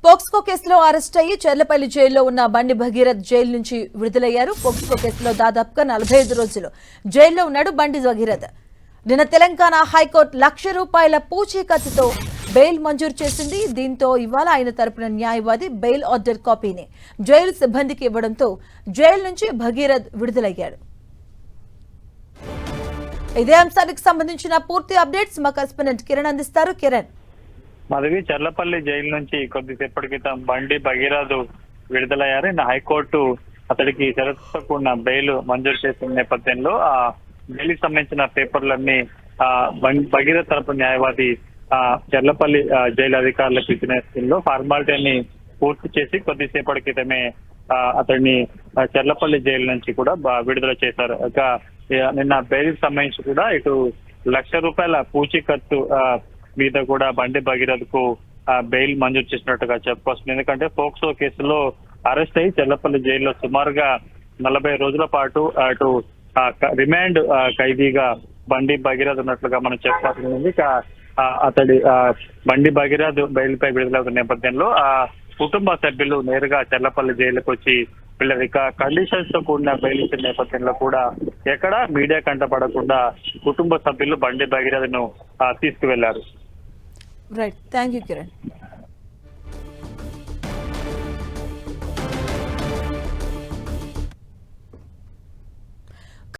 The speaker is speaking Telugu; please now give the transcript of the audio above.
పోక్స్కో కేసులో అరెస్ట్ అయ్యి చెర్లపల్లి జైల్లో ఉన్న బండి భగీరథ్ జైలు నుంచి విడుదలయ్యారు. పోక్స్కో కేసులో దాదాపుగా 45 రోజులు జైల్లో ఉన్నాడు బండి భగీరథ్. నిన్న తెలంగాణ హైకోర్టు ₹1,00,000 పూచీకత్తుతో బెయిల్ మంజూరు చేసింది. దీంతో ఇవాళ ఆయన తరపున న్యాయవాది బెయిల్ ఆర్డర్ కాపీని జైలు సిబ్బందికి ఇవ్వడంతో జైలు నుంచి భగీరథ్ విడుదలయ్యాడు. ఇదే అంశానికి సంబంధించిన పూర్తి అప్డేట్స్ మా కరెస్పాండెంట్ కిరణ్ అందిస్తారు. కిరణ్, మాధవి, చర్లపల్లి జైలు నుంచి కొద్దిసేపటి క్రితం బండి భగీరథ్ విడుదలయ్యారు. నిన్న హైకోర్టు అతడికి షరతుతో కూడిన బెయిల్ మంజూరు చేసిన నేపథ్యంలో ఆ బెయిల్ కి సంబంధించిన పేపర్లన్నీ భగీరథ్ తరపు న్యాయవాది చర్లపల్లి జైలు అధికారులకు ఇచ్చిన ఫార్మాలిటీ అన్ని పూర్తి చేసి కొద్దిసేపటి క్రితమే అతడిని చర్లపల్లి జైలు నుంచి కూడా విడుదల చేశారు. ఇక నిన్న బెయిల్ కి సంబంధించి కూడా ఇటు ₹1,00,000 పూచీకత్తు మీద కూడా బండి భగీరథ్ కు బెయిల్ మంజూరు చేసినట్టుగా చెప్పుకొస్తుంది. ఎందుకంటే పోక్సో కేసులో అరెస్ట్ అయ్యి చెర్లపల్లి జైల్లో సుమారుగా 40 రోజుల పాటు అటు రిమాండ్ ఖైదీగా బండి భగీరథ్ ఉన్నట్లుగా మనం చెప్పుకోవాల్సింది. అతడి బండి భగీరథ్ బెయిల్ పై విడుదలవుతున్న నేపథ్యంలో ఆ కుటుంబ సభ్యులు నేరుగా చెర్లపల్లి జైలుకు వచ్చి వీళ్ళ కండిషన్స్ తో కూడిన బెయిల్ ఇచ్చిన నేపథ్యంలో కూడా ఎక్కడ మీడియా కంటపడకుండా కుటుంబ సభ్యులు బండి భగీరథ్ ను తీసుకువెళ్లారు. Right, thank you Kiran.